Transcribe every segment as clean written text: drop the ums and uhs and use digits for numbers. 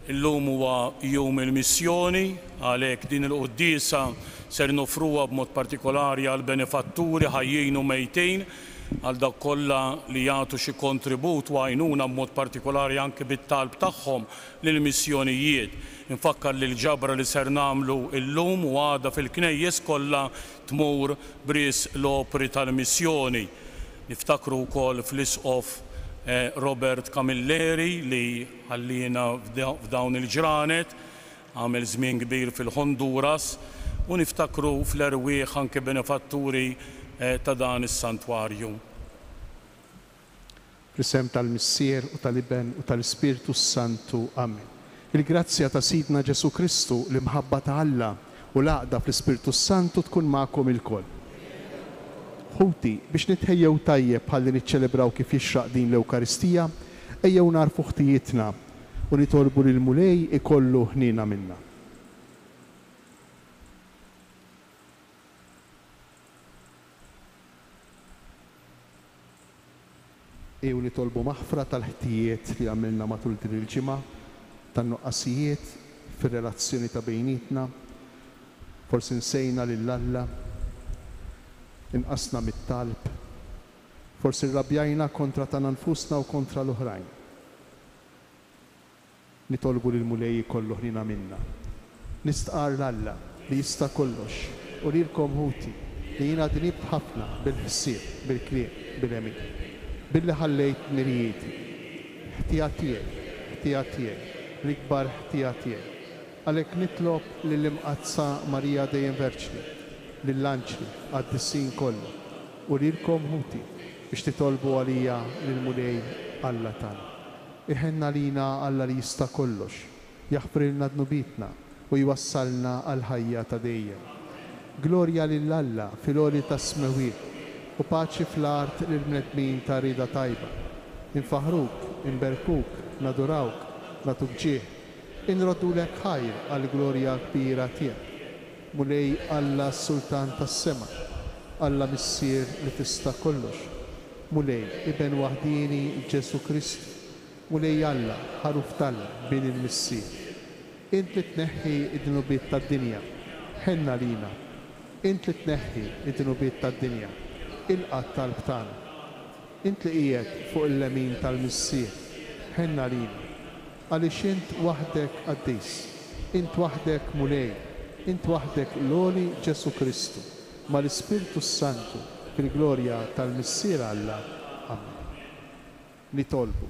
Illum huwa jum il-missjoni, għalhekk din il-qudiesa ser nofruha b'mod partikolari għal benefatturi ħajjin u mejtejn għal dak kollha li jagħtu xi kontribut u għajnuna b'mod partikolari anke bit-talb tagħhom lill-missjonijiet. Infakkar li l-ġabra li ser nagħmlu llum u għada fil-knejjes kollha tmur bris l-opri tal-missjoni. Niftakru wkoll fl-isqof Robert Camilleri li ħallina f'dawn il-ġranet, għamel żmien kbir fil-Honduras, u niftakru fl-erwieħ anke benefatturi ta' dan is-santwarju. Fl-isem tal-Missier u tal-Iben u tal-Ispiritu Santu. Amen. Il-grazzja ta' Sidna Ġesu Kristu, l-imħabba ta' Alla u l-għaqda fl-Ispiritu Santu tkun magħkom ilkoll. Ħuti biex nitħejjew tajjeb ħalli niċċelebraw kif jixraq din l-Ewkaristija, ejjew narfu ħtijietna u nitolbu lil Mulej ikollu ħnina minna. Ew nitolbu maħfra tal-ħtijiet li għamilna matul din il-ġimgħa, tan-nuqqasijiet fir-relazzjoni ta' bejnietna, forsi nsejna lil Alla, inqasna mit-talb, forsi rrabjajna kontra ta' nfusna u kontra l-oħrajn. Nitolbu lil Mulej ikollu ħnina minna. Nistqar l-Alla li jista' kollox u lilkom ħuti li jiena dnib ħafna bil-ħsieb, bil-kliem, bil-emin, billi ħallejt nirijieti. Ħtija tiegħi, l-ikbar ħtija tiegħi. Għalhekk nitlob lill-imqazza Marija Dejjem Verġni, lill-anġli għad-dissin kollu u lilkom ħuti biex titolbu għalija lil Mulej Alla tagħna. Iħenna lina Alla li jista' kollox, jaħfrilna dnubitna u jwassalna għal ħajja ta' dejjem. Glorja lil Alla fil-għoli ta' smewiet u paċi fl-art lill-bnedmin ta' rida tajba. Infaħruk, inberkuk, nadurawk, natuk ġieħ, inrodulek ħajr għall-glorja kbira tiegħek. Mulej Alla Sultan tas-sema, Alla Missier li tista' kollox, Mulej Iben waħdini Ġesu Kristu, Mulej Alla ħaruf Alla bin il-Missier. Int li tneħħi id-dnubiet tad-dinja, ħenna lina. Int li tneħħi id-dnubiet tad-dinja, ilqat talb tagħna. Int li qiegħed fuq il-lemin tal-Missier, ħenna lina. Għaliex int waħdek qaddis, int waħdek Mulej, int waħdek l-għoli Ġesu Kristu, ma l-Ispiritu Santu fil-glorja tal-Missier Alla. Amen. Nitolbu.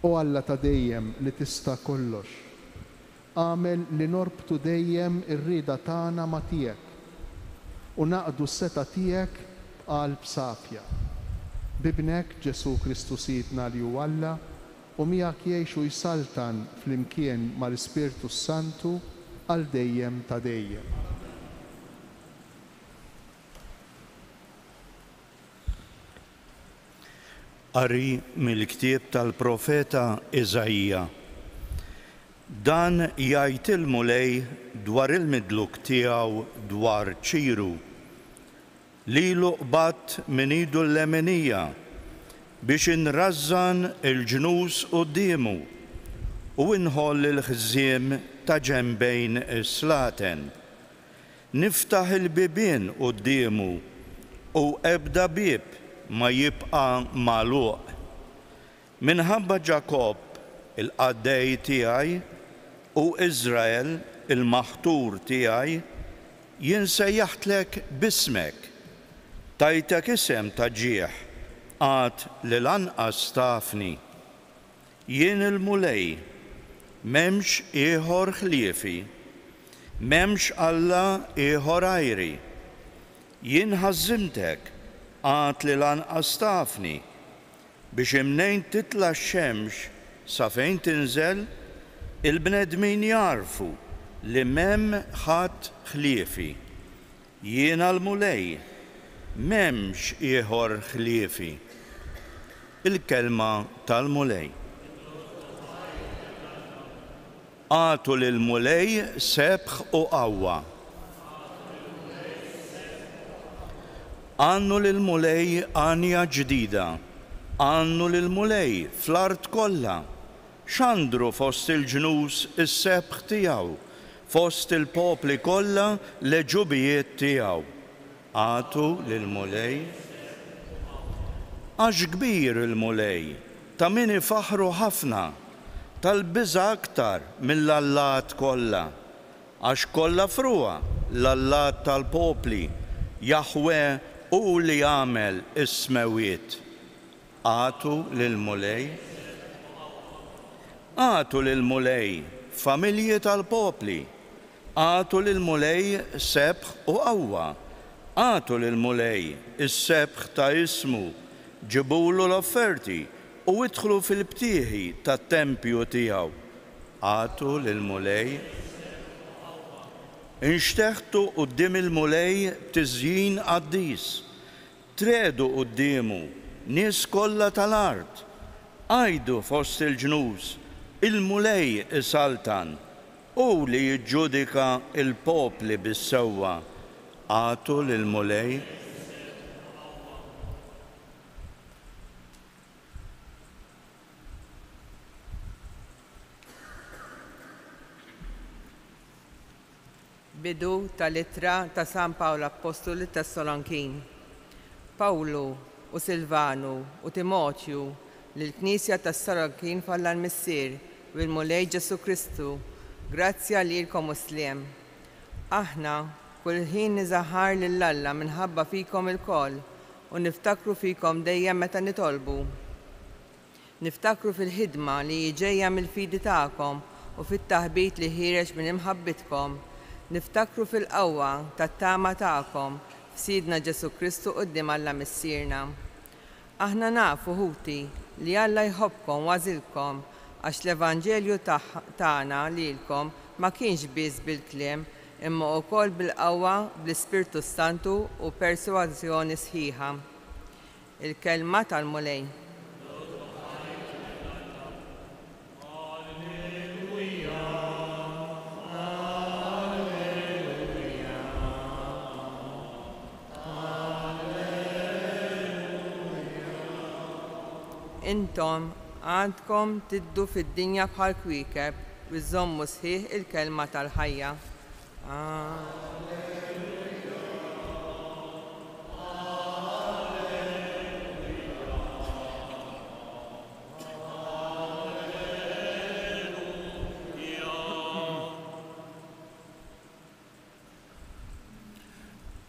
O Alla ta' dejjem li tista' kollox, għamel li norbtu dejjem ir-rieda tagħna ma' tiegħek u naqdu s-seta tiegħek b'qalb safja. Bibnek Ġesu Kristu Sidna li hu Alla u miegħek jgħixu jsaltan flimkien mal-Ispiritu Santu għal dejjem ta' dejjem. Qari mill-ktieb tal-profeta Iżajja. Dan jgħid il-Mulej dwar il-midluk tiegħu dwar Ċiru, lilu qbad minn idu l-lemenija biex inrażżan il-ġnus qudiemu u inħoll il-ħżiem ta' ġenbejn is-slaten. Niftaħ il-bibien qudiemu u ebda bieb ma jibqa' magħluq. Minħabba Ġakob il-qaddej tiegħi u Iżrael il-maħtur tiegħi jien sejjaħtlek bismek, tajtek isem ta' ġieħ għad li lanqas tafni. Jien il-Mulej, m'hemmx ieħor ħliefi, m'hemmx Alla ieħor għajri. Jien ħażżimtek għad li lanqas tafni biex imnejn titla' x-xemx sa fejn tinżel il-bnedmin jarfu li m'hemm ħadd ħliefi. Jiena l-Mulej, m'hemmx ieħor ħliefi. Il-kelma tal-Mulej. Għatu lil-Mulej sebħ u qawwa. Għannu lil-Mulej għanja ġdida għannu lil-mulej fl-art kollha, xandru fost il-ġnus is-sebħ tiegħu, fost il-popli kollha l-ġubijiet tiegħu. Għatu lil-mulej. Għax kbir il-mulej, ta' min ifaħru ħafna, tal-biża' aktar mill-allat kollha, għax kollha fruha l-allat tal-popli, Jahwe u li għamel is-smewiet. Għatu lil-mulej. Għatu lil-mulej familji tal-popli, għatu lil-mulej sebħ u qawwa, għatu lil-mulej is-sebħ ta' ismu, ġibulu l-offerti u idħlu fil-btieħi tat-tempju tiegħu. Għatu lil-mulej. Inxteħtu quddiem il-mulej b'tiżjien qaddis, tredu quddiemu nies kollha tal-art, għajdu fost il-ġnus, il-mulej isaltan u li jiġġudika il-popli bis-sewwa. Għatu lil-mulej. Bidu tal-ittra ta' San Pawlu Apostoli Tessalonikin. Pawlu u Silvanu u Timotju lill-Knisja tas-Salonikin fl-missier u l-mulej Ġesu Kristu, grazzja lilkom Musliem. Aħna kull ħin niżaħħar lill-Alla minħabba fikom il-koll u niftakru fikom dejjem meta nitolbu. Niftakru fil-ħidma li ġejja mill-fidi tagħkom u fit-taħbit li ħireġ minn imħabbitkom. Niftakru fil-qawwa tat-tama tagħkom f'Sidna Ġesu Kristu quddiem Alla missierna. Aħna nafu ħuti li Alla jħobbkom għażilkom għax l-Evanġelju tagħna lilkom ma kienx biss bil-kliem imma wkoll bil-qawwa bl-Ispirtu Santu u persważjoni sħiħa. Il-kelma tal-mulej. Intom għandkom tiddu fid-dinja bħal kwiekeb u żommu sħiħ il-kelma tal-ħajja.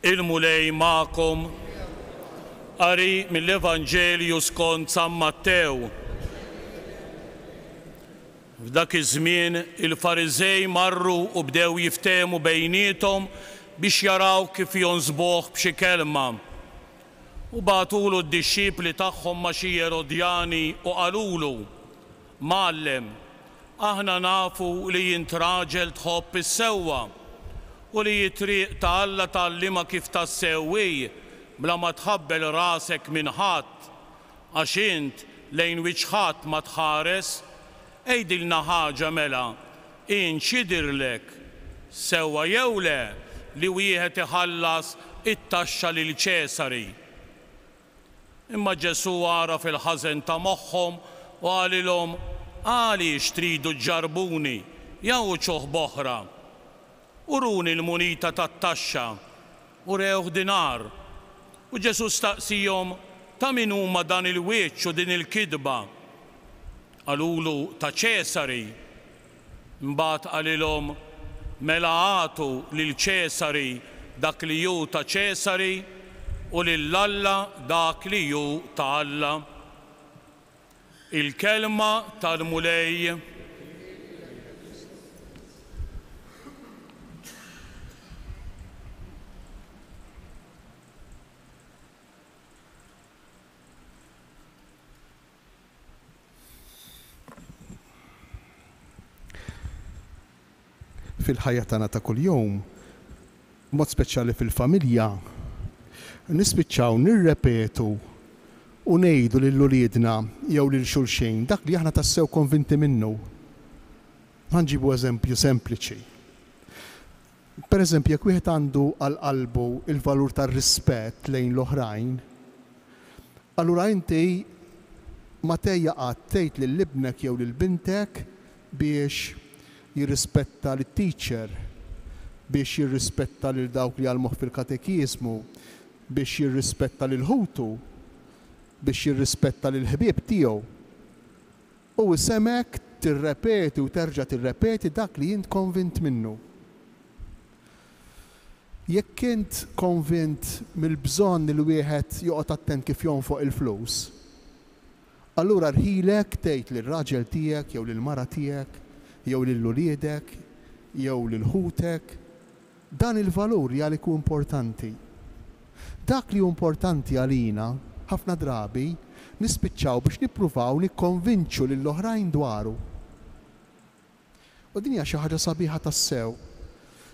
Il-mulej ma'kom. Qari mill-Evanġelju skont San Mattew. F'dak iż-żmien il-Fariżej marru u bdew jiftehmu bejniethom biex jaraw kif jonżbuh b'xi kelma. U bagħtulu d-dixxipli tagħhom ma' xi Erodjani u qalulu: Mgħallem, aħna nafu li jint raġel tħobb is-sewwa u li t-triq ta' Alla tgħallimha kif tassewwi bla ma tħabbel rasek minn ħadd, għax int lejn wiċċ ħadd ma tħares. Ejdilna ħaġa mela, in xidirlek sewwa jew le li wieħed iħallas it-taxxa lil Ċesari. Imma Ġesu ara fil-ħażen ta' moħħhom u għalilhom: għaliex tridu ġarbuni jew ċoħ boħra. Uruni l-munita tat-taxxa u rew dinar. U Ġesu staqsihom: ta' min huma dan il-wiċċ u din il-kidba? Qalulu: ta' Ċesari. Mbagħad qalilhom: mela għatu lil Ċesari dak li hu ta' Ċesari u lil Alla dak li hu ta' Alla. Il-kelma tal-mulej. Fil-ħajja tagħna ta' kuljum, mod speċjali fil-familja, nispiċċaw nirrepetu u ngħidu lil uliedna jew lil xulxejn dak li aħna tassew konvinti minnu. Ħanġibu eżempju sempliċi. Pereżempju, jekk wieħed għandu għal qalbu il-valur tar-rispett lejn l-oħrajn, allura inti ma tejjaqat tgħid lil-ibnek jew lil-bintek biex jirrispetta lit-teacher, biex jirrispetta lil dawk li għalmuh fil-katekizmu, biex jirrispetta lil ħutu, biex jirrispetta lil ħbieb tiegħu. U semek tirrepeti u terġa' tirrepeti dak li int konvint minnu. Jekk int konvint mill-bżonn li wieħed joqgħod attent kif jonfoq il-flus, allura rħilek tgħid lir-raġel tiegħek jew lill-mara tiegħek jew lill-uliedek jew lil-ħutek dan il-valur li għalik hu importanti. Dak li hu importanti għalina ħafna drabi nispiċċaw biex nippruvaw nikkonvinċu lill-oħrajn dwaru. U din hija xi ħaġa sabiħa tassew.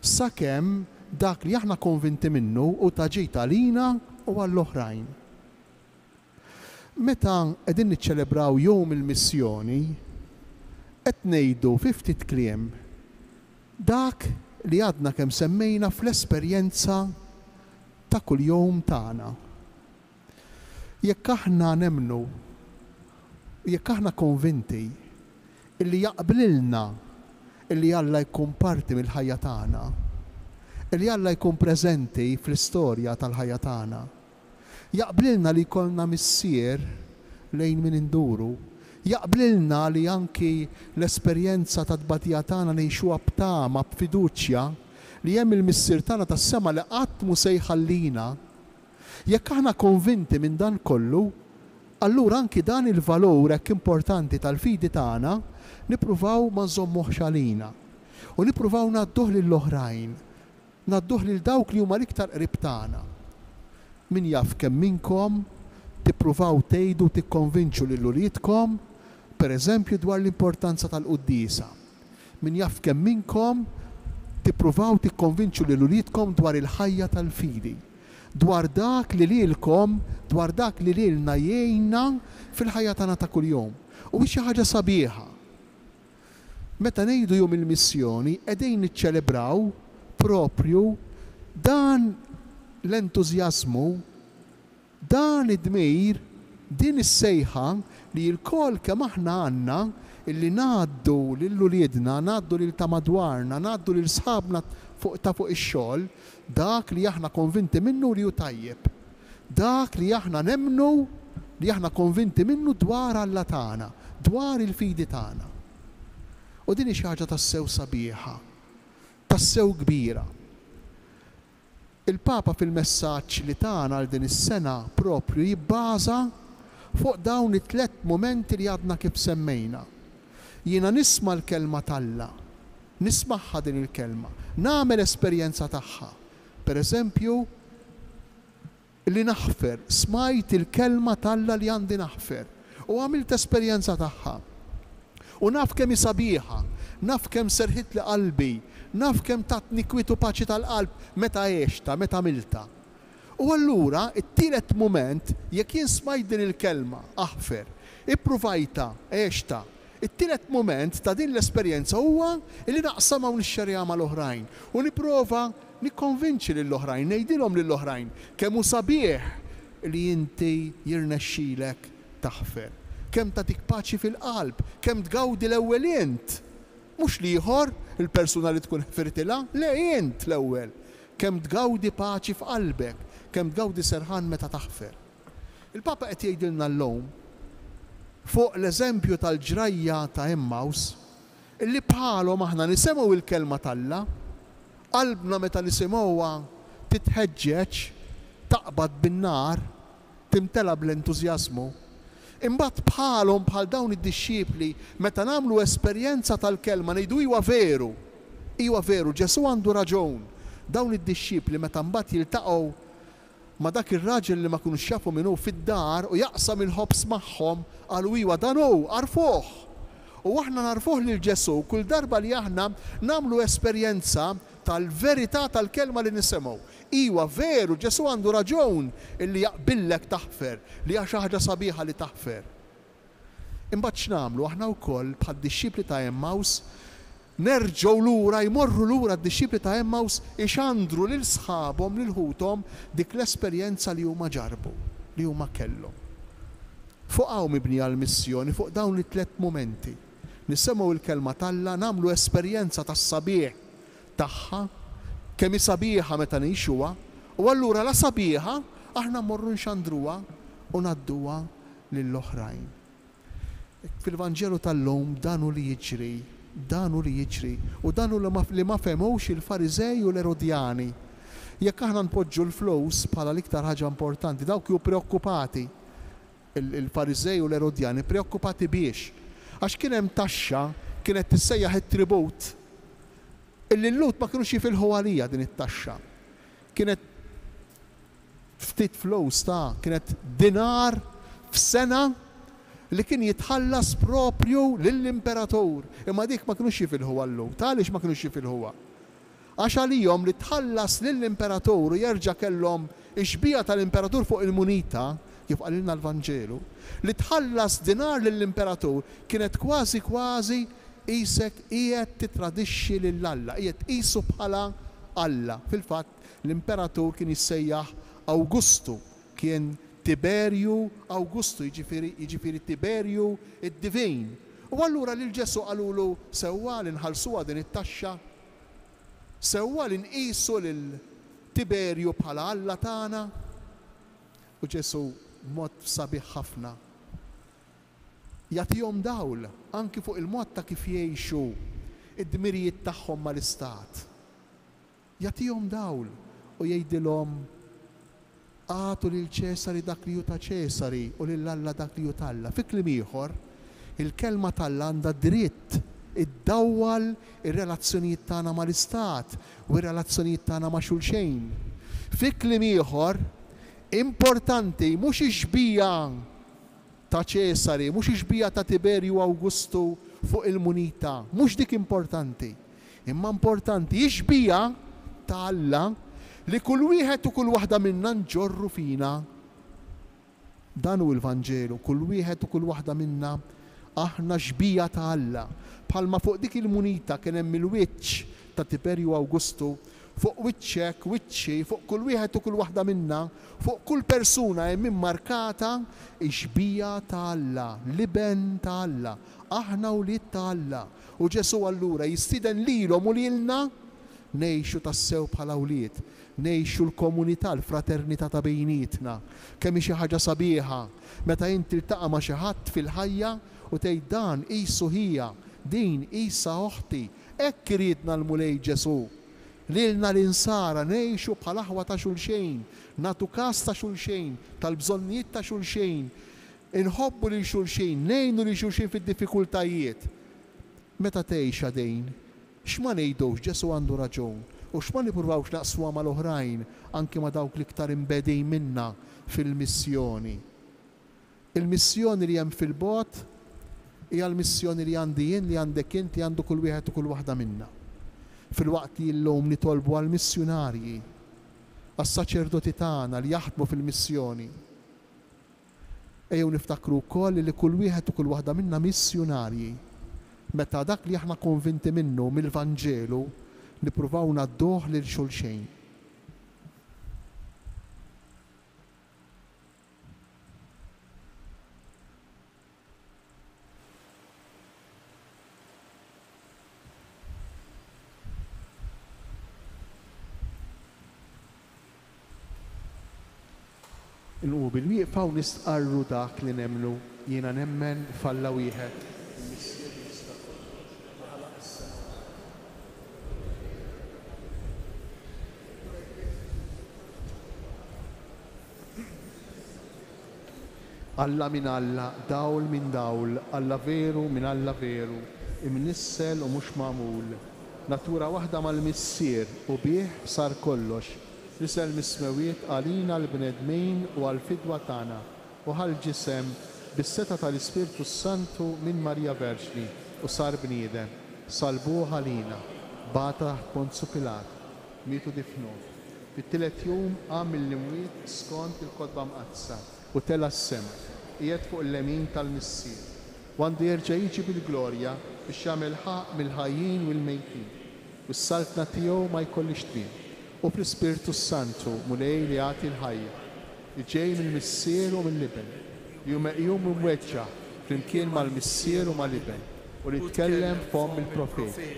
Sakemm dak li aħna konvinti minnu u taġejt għalina u għall-oħrajn. Meta qegħdin niċċelebraw jum il-missjoni, qed ngħidu fi ftit kliem dak li għadna kemm semmejna fl-esperjenza ta' kuljum tagħna. Jekk aħna nemnu, jekk aħna konvinti illi jaqblilna illi Alla jkun parti mill-ħajja tagħna, illi Alla jkun preżenti fl-istorja tal-ħajja tagħna, jaqblilna li jkollna missier lejn min induru, jaqblilna li anki l-esperjenza ta' tbatija tagħna ngħixuha b'tama b'fiduċja li hemm il-missier tagħna tas-sema li qatt mu se jħallina. Jekk aħna konvinti minn dan kollu, allura anki dan il-valur hekk importanti tal-fidi tagħna nippruvaw ma nżommuhx għalina u nippruvaw ngħadduh lill-oħrajn, ngħadduh lil dawk li huma l-iktar qrib tagħna. Min jaf kemm minnkom tippruvaw tgħidu tikkonvinċu lil uliedkom pereżempju dwar l-importanza tal-qudiesa. Min jaf kemm minnkom tippruvaw tikkonvinċu lil uliedkom dwar il-ħajja tal-fidi, dwar dak li lilkom, dwar dak li lilna jgħinna fil-ħajja tagħna ta' kuljum. U xi ħaġa sabiħa. Meta ngħidu jum il-missjoni qegħdin niċċelebraw propju dan l-entużjażmu, dan id-dmir, din is-sejħa li l-kol kemm aħna għandna illi ngħaddu lill-uliedna, ngħaddu lil ta' madwarna, ngħaddu lil sħabna fuq ix-xogħol, dak li aħna konvinti minnu li hu tajjeb. Dak li aħna nemnu li aħna konvinti minnu dwar Alla tagħna, dwar il-fidi tagħna. U din hi xi ħaġa tassew sabiħa, tassew kbira. Il-Papa fil-messaġġ li tagħna għal din is-sena propju jibbaża fuq dawn it-tlet momenti li għadna kif semmejna. Jiena nisma' l-kelma t'Alla, nisma'ha din il-kelma, nagħmel esperjenza tagħha. Pereżempju, li naħfer, smajt il-kelma t'Alla li għandi naħfer u għamilt esperjenza tagħha. U naf kemm hi sabiħa, naf kemm serħit li qalbi, naf kemm tatni kwitu paċi tal-qalb meta għexta, meta milta. U allura it-tielet mument jekk jien smajt din il-kelma aħfer, ippruvajta, għexta, it-tielet mument ta' din l-esperjenza huwa li naqsam hawn ix-xerja mal-oħrajn u nipprova nikkonvinċi lill-oħrajn, ngħidilhom lill-oħrajn kemm hu sabiħ li inti jirnexxielek taħfer, kemm tagħtik paċi fil-qalb, kemm tgawdi l-ewwel int. Mhux l-ieħor il-persuna li tkun ħfirtilha, le int l-ewwel. Kemm tgawdi paċi f'qalbek, kemm tgawdi serħan meta taħfer. Il-Papa qed jgħidilna llum fuq l-eżempju tal-ġrajja ta' Emmaus illi bħalhom aħna nisimgħu il-kelma t'Alla, qalbna meta nisimgħuha titħeġġeġ, taqbad bin-nar, timtela bl-entużjażmu. Imbagħad bħalhom bħal dawn id-dixxipli meta nagħmlu esperjenza tal-kelma ngħidu iwa veru, Ġesu għandu raġun. Dawn id-dixxipli meta mbagħad jiltaqgħu ma dak ir-raġel li ma kunux xafu minnu fid-dar u jaqsam il-ħobs magħhom qalu iwa dan hu għarfuh. U aħna narfuh lil Ġesu kull darba li aħna nagħmlu esperjenza tal-verità tal-kelma li nisimgħu. Iwa veru Ġesu għandu raġun illi jaqbillek taħfer, li hija xi ħaġa sabiħa li taħfer. Imbagħad x'nagħmlu aħna wkoll bħad-dixxipli ta' Emmaus nerġgħu lura, jmorru lura d-dixxipli ta' Emmaus ixandru lil sħabhom lil ħuthom dik l-esperjenza li huma ġarbu, li huma kellhom. Fuq hawn mibnija l-missjoni, fuq dawn it-tliet momenti. Nisimgħu l-kelma talla, nagħmlu esperjenza tas-sabiħ tagħha, kemm hi sabiħa meta ngħixuha, u allura la sabiħa aħna mmorru nxandruha u ngħadduha lill-oħrajn. Fil-Vanġelu tal-lum danu li jiġri, u danu li ma femux il-Farizej u l-Erodjani. Jekk aħna npoġġu l-flows bħala l-iktar ħaġa importanti, dawk ju preokkupati, il-Farizej u l-Erodjani preokkupati biex. Għax kien hemm taxxa kienet tissejjaħ it-tribut. Il-lut ma kienux jifilħu għalija din it-taxxa. Kienet ftit flows kienet dinar f'sena li kien jitħallas propju lill-imperatur. Imma dik ma kienux jifilħu għallu. Għaliex ma kienux jifilħuha? Għax għalihom li tħallas lill-imperatur u jerġa' kellhom ix-xbija tal-imperatur fuq il-munita, kif qalilna l-Vanġelu, li tħallas dinar lill-imperatur kienet kważi isek qiegħed titradixxi lill-Alla, qiegħed qisu bħala Alla. Fil-fatt l-imperatur kien jissejjaħ Awgustu, kien Tiberju Awgustu, jiġifieri Tiberju id-Divin. U allura lil Ġesu qalulu sewwa li nħallsuha din it-taxxa, sewwa li nqisu lil Tiberju bħala Alla tagħna. U Ġesu mod sabiħ ħafna jagħtihom dawl anki fuq il-mod ta' kif jgħixu id-dmirijiet tagħhom mal-istat. Jagħtihom dawl u jgħidilhom għatu lil Ċesari dak li hu ta' Ċesari u lil Alla dak li hu tal-Alla. Fi kliem ieħor, il-kelma tal-Alla għandha dritt iddawwal ir-relazzjonijiet tagħna mal-istat u r-relazzjonijiet tagħna ma' xulxejn. Fi kliem ieħor, importanti mhux ix-xbija ta' Ċesari, mhux ix-xbija ta' Tiberju Awgustu fuq il-munita, mhux dik importanti. Imma importanti ix-xbija ta' Alla li kull wieħed u kull waħda minna nġorru fina. Dan hu l-Vanġelu, kull wieħed u kull waħda minna aħna xbija ta' Alla. Bħalma fuq dik il-munita kien hemm il-wiċċ ta' Tiberju Awgustu, fuq wiċċek, wiċċi, fuq kull wieħed u kull waħda minna, fuq kull persuna hemm immarkata xbija ta' Alla, liben ta' Alla, aħna wlied ta' Alla. U Ġesu allura jistiden lilhom u lilna ngħixu tassew bħala wlied, ngħixu l-komunità, l-fraternità ta' bejnietna. Kemm xi ħaġa sabiħa meta inti iltaqa' ma' xi ħadd fil-ħajja u tgħid dan qisu hija, din qisha oħti, hekk iriedna l-mulej Ġesu. Lilna l-insara ngħixu bħala aħwa ta' xulxejn, nagħtu każ ta' xulxejn, tal-bżonnijiet ta' xulxejn, inħobbu lil xulxejn, ngħinu lil xulxejn fid-diffikultajiet. Meta tgħix dejn, x'ma ngħidux Ġesu għandu raġun u x'ma nippruvawx naqsmuha mal-oħrajn anke ma' dawk l-iktar imbedej minna fil-missjoni. Il-missjoni li hemm fil-bogħod hija l-missjoni li għandi jien, li għandek inti, għandu kull wieħed u kull waħda minna. Fil-waqt li llum nitolbu għall-missjonarji, għas-saċerdoti tagħna li jaħdmu fil-missjoni. Ejjew niftakru wkoll li kull wieħed u kull waħda minna missjonarji. Meta dak li aħna konvinti minnu mill-Vanġelu nippruvaw ngħadduh lil xulxejn. Inqu bil-wieqfa u nistqarru dak li nemmnu, jiena nemmen falla wieħed. Alla min Alla, dawl min dawl, Alla veru min Alla veru, imnissel u mhux magħmul. Natura waħda mal-missier u bih sar kollox. Risel mismewiet għalina l-bnedmin u għal-fidwa tagħna u ħal-ġisem bis-seta tal-Ispirtu Santu minn Marja Verġni u sar bniedem. Salbuh għalina, bata Ponzu Pilat, mietu difnuh. Fit-tielet jum għam mill-imwiet skont il-kodba mqazza u tela s-sem, qiegħed fuq l-lemin tal-missier. Għandu jerġa' jiġi bil-glorja biex jagħmel ħaq mill-ħajjin u l-mejtin. U s-saltna tiegħu ma jkollix tmiem. U fl-Ispirtu Santu mulej li jagħti l-ħajja, li ġej mill-missier u mill-liben. jum imweġġa flimkien mal-missier u mal-iben u li tkellem f'hom il-profeti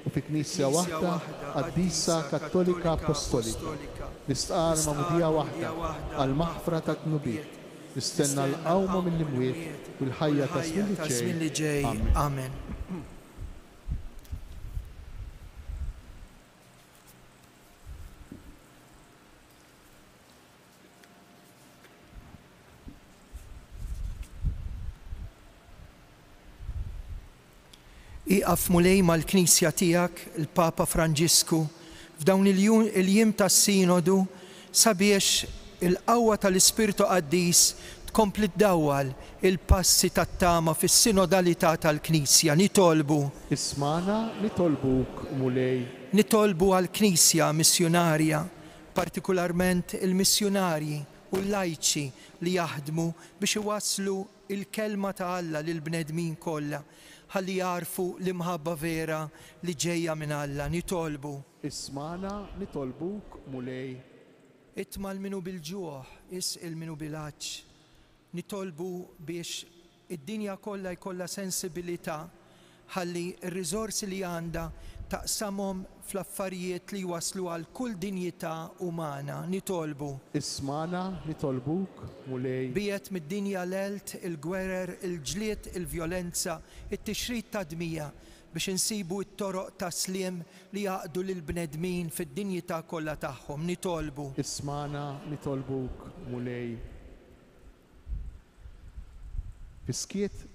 u fi knisja waħda qaddisa kattolika apostolika nistqar magħmudija waħda għal maħfra ta' tnubiet nistenna l-qawma mill-imwiet u l-ħajja ta' żmien li ġej. Amen. Iqaf mulej mal-Knisja tiegħek il-Papa Franġisku f'dawn il-jiem tas-Sinodu sabiex il-qawwa tal-Ispirtu Qaddis tkompli ddawwal il-passi tat-tama fis-sinodalità tal-Knisja. Nitolbu. Ismana nitolbuk mulej. Nitolbu għall-Knisja missjonarja, partikolarment il-missjonarji u l-lajċi li jaħdmu biex iwasslu il-kelma ta' Alla lil bnedmin kollha ħalli jarfu l-imħabba vera li ġejja minn Alla. Nitolbu. Ismana nitolbuk mulej. Itmal minu bil-ġuħ, isqil minu bil-għaġġ. Nitolbu biex id-dinja kollha jkollha sensibilità ħalli r-riżorsi li għandha taqsamhom fl-affarijiet li waslu għal kull dinjità umana. Nitolbu. Ismana nitolbuk mulej. Biet mid-dinja l-elt, il-gwerer, il-ġlied, il-vjolenza, it-tixrid ta' dmija biex insibu t-toroq ta' sliem li jaqdu lill-bnedmin fid-dinjità kollha tagħhom. Nitolbu. Ismana nitolbuk mulej. Fiskiet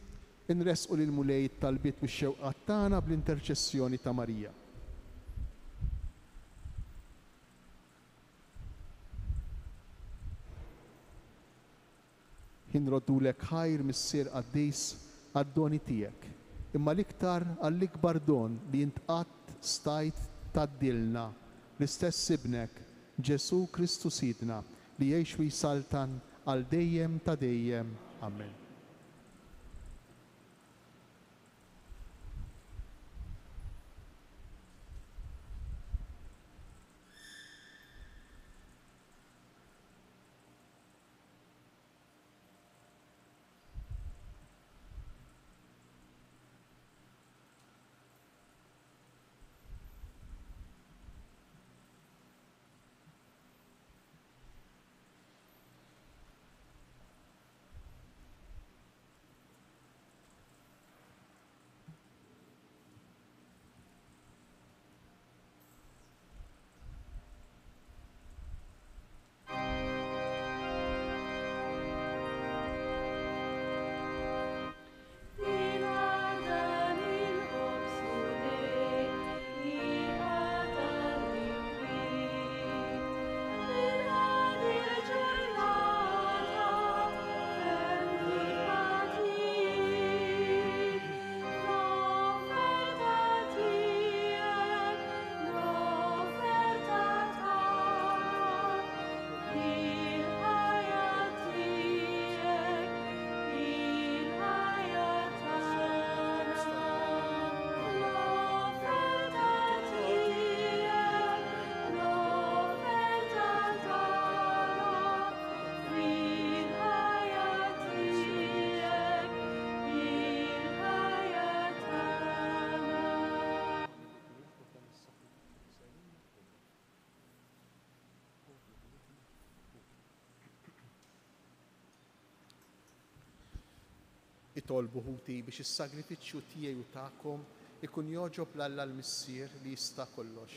inresqu lil mulej talbiet mix-xewqat tagħna bl-interċessjoni ta' Marija. Inroddulek ħajr missier Qaddis għad-doni tiegħek, imma l-iktar għall-ikbar don li intqatt stajt taddilna l-istess ibnek Ġesu Kristu Sidna li jgħix u jsaltan għal dejjem ta' dejjem. Amen. Itolbu ħuti biex is-sagrifiċċju tiegħi u tagħkom ikun joġob l-Alla l-Missier li jista' kollox.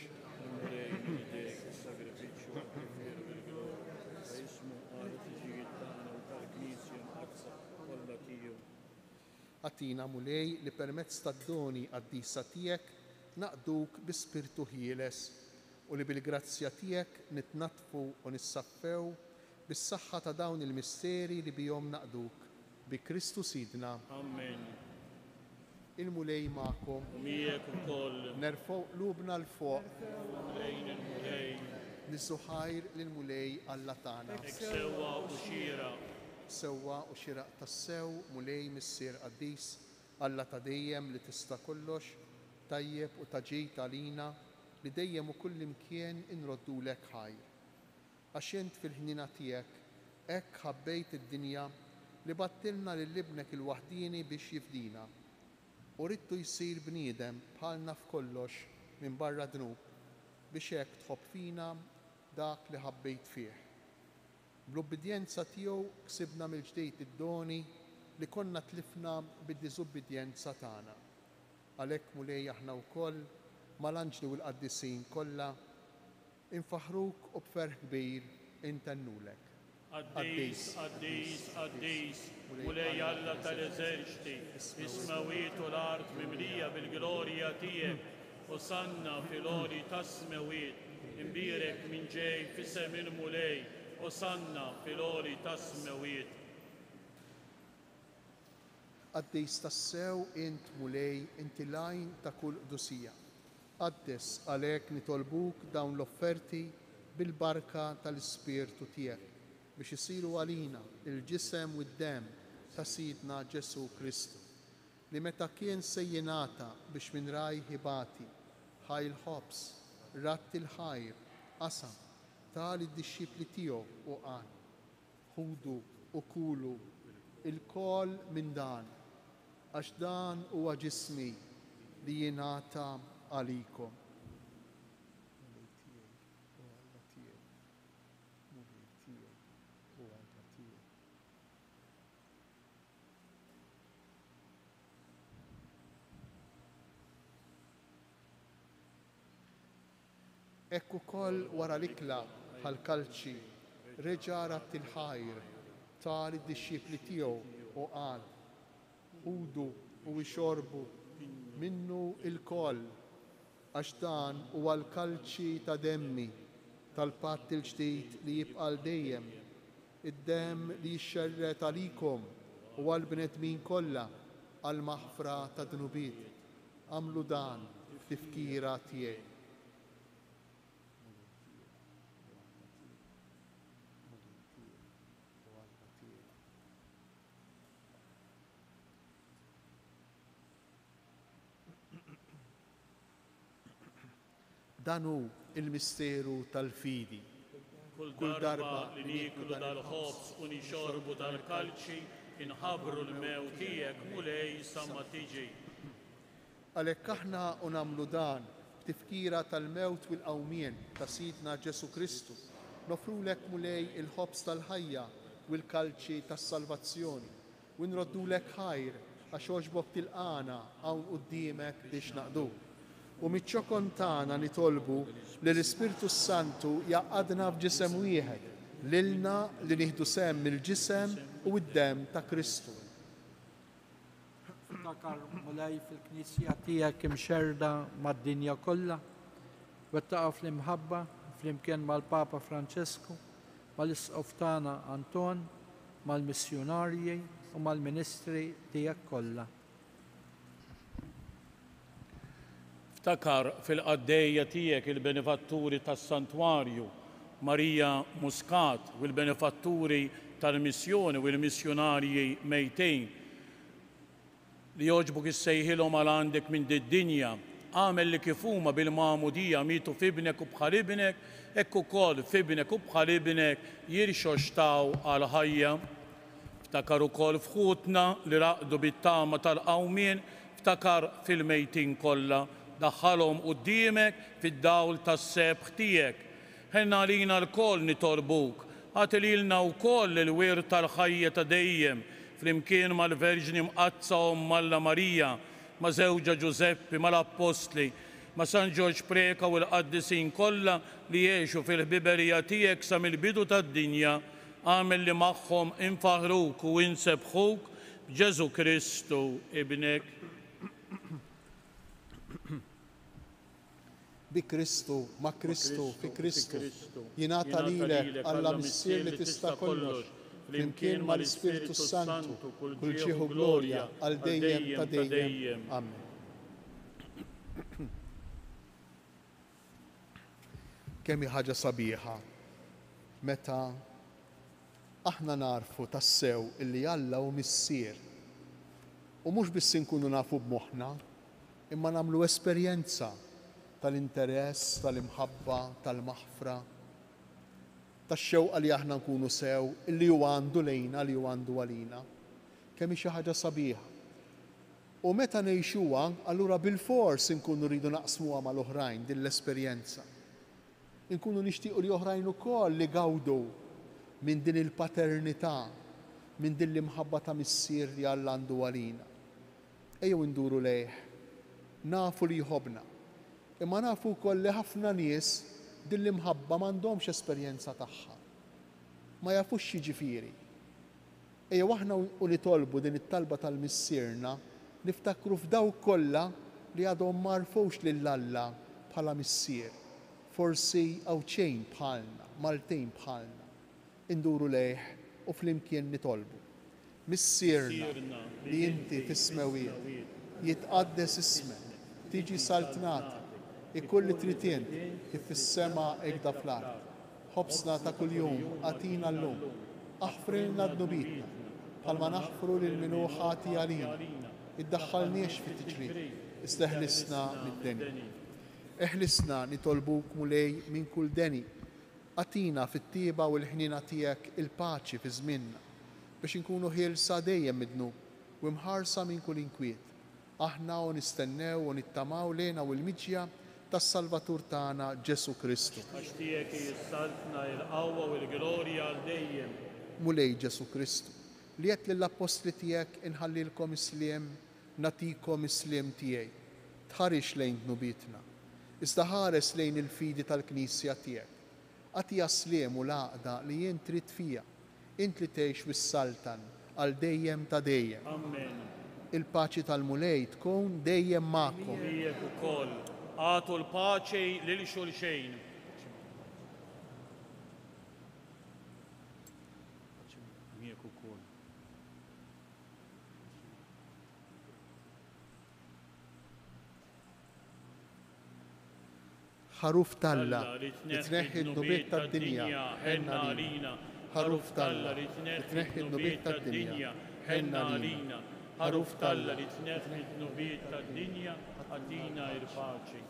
Għatina mulej li permezz tad-doni qaddisa tiegħek naqduk bi spirtu ħieles u li bil-grazzja tiegħek nitnatfu u nissaffew bis-saħħa ta' dawn il-misteri li bihom naqduk. Bi Kristu Sidna. Amen. Il-mulej ma'kom. Miegħek ukoll. Nerfgħu qlubna l fuq. Lejn il-mulej. Nisu ħajr lill-mulej Alla tagħna. Sewwa u xieraq. Sewwa u xieraq tas-sew mulej missier Qaddis Alla ta' dejjem li tista' kollox, tajjeb u taġid għalina li dejjem u kull imkien inroddulek ħajr. Għax int fil-ħnina tiegħek hekk ħabbejt id-dinja li battilna lill-ibnek il-waħdini biex jifdina. U ridtu jsir bniedem bħalna f'kollox minn barra dnub biex hekk tħobb fina dak li ħabbejt fih. Bl-ubbidjenza tiegħu ksibna mill-ġdejt id-doni li konna tlifna bid-diżubbidjenza tagħna. Għalhekk mulej aħna wkoll mal-anġli u l-qaddisin kollha infaħruk u b'ferħ kbir intennulek. Għaddis, għaddis, għaddis, mulej Alla tal-eżerċti, is-smawiet u l-art mimlija bil-glorja tiegħek, Osanna fil-oli tas-smawiet, imbirek minn ġej f'isem il-mulej, Osanna fil-oli tas-smawiet. Għaddis tassew int mulej inti lajn ta' kull qdusija. Għaddis għalhekk nitolbuk dawn l-offerti bil-barka tal-Ispirtu tiegħek biex isiru għalina il-ġisem u d-dem ta' Sidna Ġesu Kristu li meta kien sejjenata biex minn raj ħibati ħajl ħobs ratt il-ħajr qasam tal id-dixxipli tiegħu u qal ħudu u kulu il-kol minn dan għax dan huwa ġismi li jingħata għalikom. Ekku koll wara l-ikla ħal-kalċi reġa' ratt il-ħajr tal id-dixxipli tiegħu u qal ħudu u ixorbu minnu il-koll għax dan huwa l-kalċi ta' demmi tal-patt il-ġdid li jibqa' dejjem, id-demm li jixxerret għalikom u għall-bnedmin kollha għall-maħfra ta' dnubiet. Għamlu dan tifkira tiegħi. Dan hu il-misteru tal-fidi. Kull darba li niklu dal-ħobs u nixorbu dal-kalċi inħabru l-mew tiegħek mulej samma tiġi. Għalhekk aħna u nagħmlu dan b'tifkira tal-mewt u l-qawmien ta' Sidna Ġesu Kristu, nofrulek mulej il-ħobs tal-ħajja u l-kalċi tas-salvazzjoni u nroddulek ħajr għax għoġbok tilqana hawn quddiemek biex naqduk. U miċ-ċokon tagħna nitolbu li l-Ispirtu Santu jaqadna f'ġisem wieħed lilna li nieħdu sehem mill-ġisem u d-demm ta' Kristu. Ftakar mulej fil-Knisja tiegħek imxerda mad-dinja kollha, wettaqa' fl-imħabba flimkien mal-Papa Franċesku, mal-Isqof tagħna Anton, mal-missjonarji u mal-ministri tiegħek kollha. Ftakar fil-qaddejja tiegħek il-benefatturi tas-Santwarju, Marija Muscat u l-benefatturi tal-missjoni u l-missjonarji mejtejn li joġbuk issejħilhom għal għandek minn did-dinja, għamel li kif huma bil-magħmudija mietu f'ibnek u bħal ibnek, hekk ukoll f'ibnek u bħal ibnek jirxoxtaw għal ħajja. Ftakar ukoll f'ħutna li raqdu bit-tama tal-qawmien, ftakar fil-mejtin kollha, daħħalhom quddiemek fid-dawl tas-sebħ tiegħek. Ħenna għalina l-koll nitolbuk, għati lilna wkoll il-wirt tal-ħajja ta' dejjem flimkien mal-Verġni Mqazza Omm Alla Marija, ma' żewġa Ġuseppi, mal-Apostli, ma' San Ġorġ Preka u l-qaddisin kollha li jgħixu fil-ħbiberija tiegħek sa mill-bidu tad-dinja, għamel li magħhom infaħruk u insebħuk b'Ġesu Kristu ibnek. Bi Kristu, ma' Kristu, fi Kristu, jingħata lilek Alla missier li tista' kollox, flimkien mal-Ispirtu Santu, kull ġieħu glorja għal dejjem ta' dejjem. Amen. Kemm hi ħaġa sabiħa meta aħna narfu tassew illi Alla hu missier u mhux biss inkunu nafu b'moħħna, imma nagħmlu esperjenza tal-interess, tal-imħabba, tal-maħfra. tax-xewqa li aħna nkunu sew, li hu għandu lejna, li hu għandu għalina. Kemm xi ħaġa sabiħa. U meta ngħixuha, allura bil-fors inkunu rridu naqsmuha mal-oħrajn din l-esperjenza. Inkunu nixtiequ li oħrajn ukoll li gawdu minn din il-paternità, minn din l-imħabba ta' missier li Alla għandu għalina. Ejjew induru lejh, nafu li jħobbna, imma nafu wkoll li ħafna nies din l-imħabba m'għandhomx esperjenza tagħha. Ma jafux jiġifieri. Ejjew aħna u nitolbu din it-talba tal-missierna niftakru f'dawk kollha li għadhom ma rfux lil Alla bħala missier. Forsi awċejn bħalna, Maltejn bħalna. Induru lejh u flimkien nitolbu. Missierna li inti fis-smawiet jitqaddes ismek, tiġi saltnata, ikun li trid inti kif fis-sema hekk fl-ard. Ħobsna ta' kuljum għatina llum, aħfrilna d-nubitna, bħalma naħfru lil minu ħati għalina, iddaħħalniex fit-tiġrid, isteħlisna mid-deni. Eħlisna nitolbuk mulej minn kull deni, għatina fit-tieba u l-ħnina tiegħek il-paċi fi żmienna, biex inkunu ħielsa dejjem midnu u mħarsa minn kull inkwiet. Aħna u nistennew u nittamaw lejna u l-miġja tas-Salvatur tagħna Ġesu Kristu. Għax tiegħek jissaltna l-qawwa u l-glorja għal dejjem. Mulej Ġesu Kristu, li qed lill-apostli tiegħek inħallilkom isliem, natikom isliem tiegħi. Tħarix lejn dnubitna, iżda ħares lejn il-fidi tal-Knisja tiegħek. Għatija sliem u laqda li jien trid fija, int li tgħix wis-saltan għal dejjem ta' dejjem. Amen. Il-paċi tal-mulej tkun dejjem magħkom. Miegħek ukoll. Għatu l-paċi lil xulxejn. Miegħek ukoll. Ħaruf Talla li tneħħi d-nubiet tad-dinja ħenna lina. Ħaruf Talla li tneħħi d-nubiet tad-dinja ħenna lina. Ħaruf Talla li tneħħi d-nubiet tad-dinja għatina il-paċi.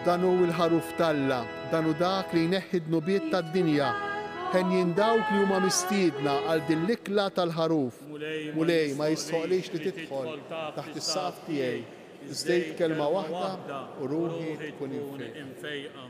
Danu il-ħaruf Talla, danu dak li jneħħi d-nubiet tad-dinja, ħen jindawk li huma mistiedna għal din l-ikla tal-ħaruf. Mulej ma jistħoqlix li tidħol taħt is-saqf tiegħi, iżdejt kelma waħda u ruħi tkun infejqa.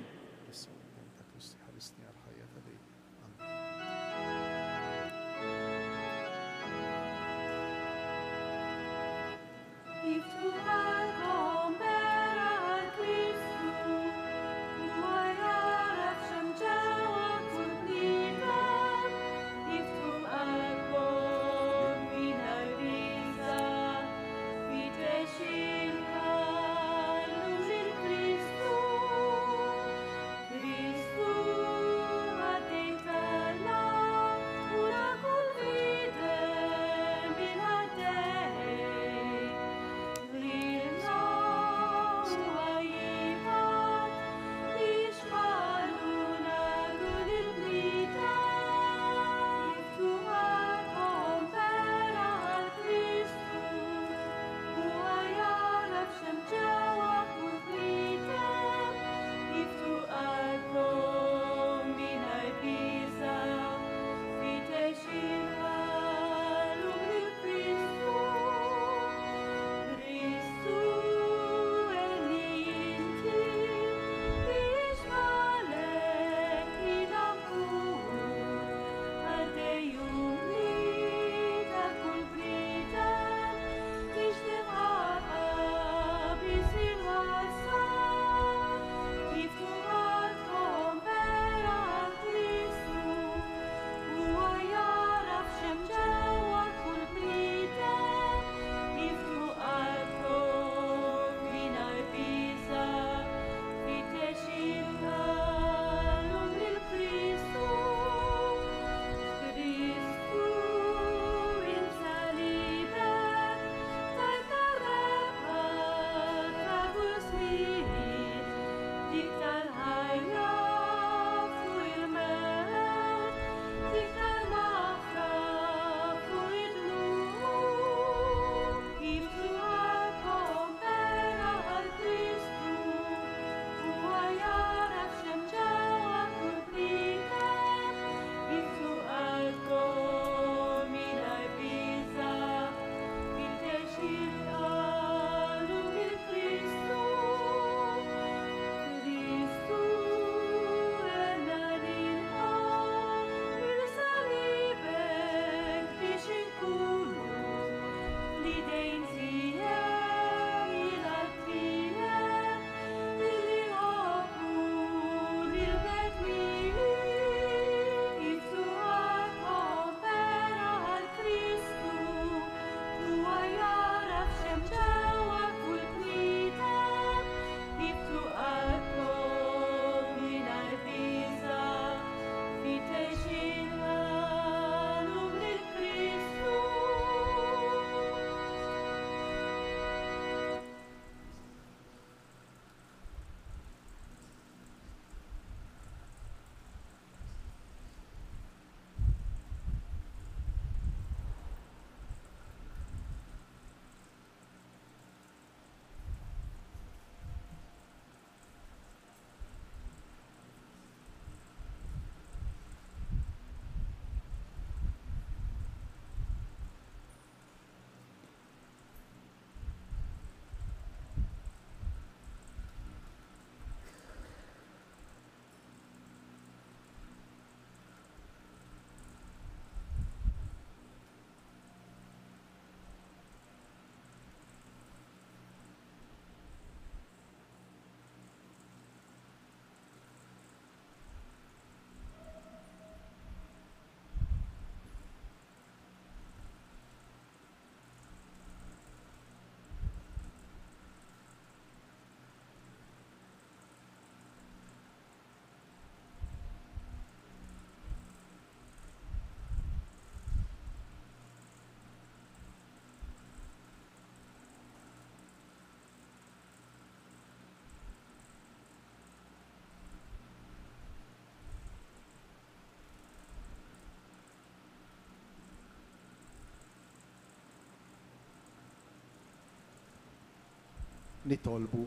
nitolbu.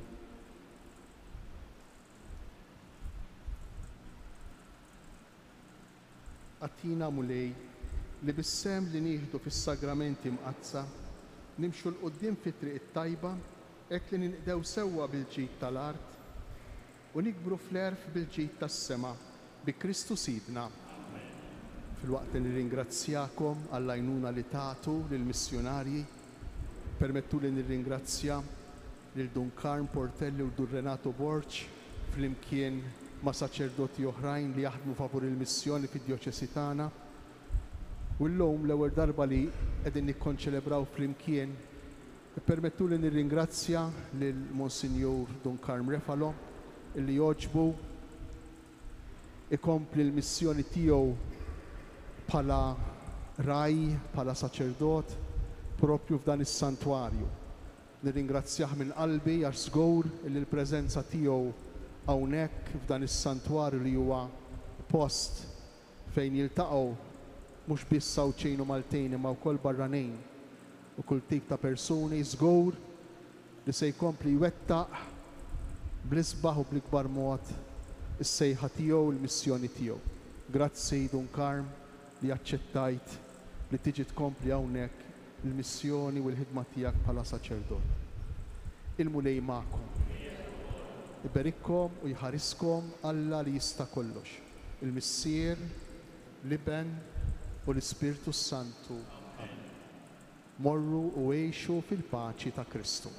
Għattina mulej li bissem li nieħdu fis-sagramenti mqazza nimxu l-qoddim fit-triq it-tajba hekk li ninqdew sewwa bil-ġid tal-art u nikbru fl-erf bil-ġid tas-sema bi Kristu Sidna. Filwaqt li nirringrazzjakom għall-għajnuna li tagħtu lill-missjonarji, permettu li nirringrazzja lil Dunkarm Portelli u Dur Renato Borċ flimkien ma' saċerdoti oħrajn li jaħdmu favur il-missjoni fid-djoċesi tagħna. U llum l-ewwel darba li qegħdin nikkonċelebraw flimkien, permettu li nirringrazzja lil Monsinjur Dunkarm Refalo illi joġbu ikompli l-missjoni tiegħu bħala raj, bħala saċerdot, propju f'dan is-santwarju. Nirringrazzjah minn qalbi għax żgur li l-preżenza tiegħu hawnhekk f'dan is-santwarju li huwa post fejn jiltaqgħu mhux biss Sawċejn u Maltejn imma wkoll barranejn u kull tip ta' persuni żgur li se jkompli jwettaq bl-isbaħ u bl-ikbar mod is-sejħa tiegħu u l-missjoni tiegħu. Grazzi Dunkarm li aċċettajt li tiġi tkompli hawnhekk il-missjoni u l-ħidma tiegħek bħala saċerdot. Il-mulej magħkom. Iberikkom u jħariskom Alla li jista' kollox. Il-Missier, l-Iben u l-Ispirtu Santu. Morru u għejxu fil-paċi ta' Kristu.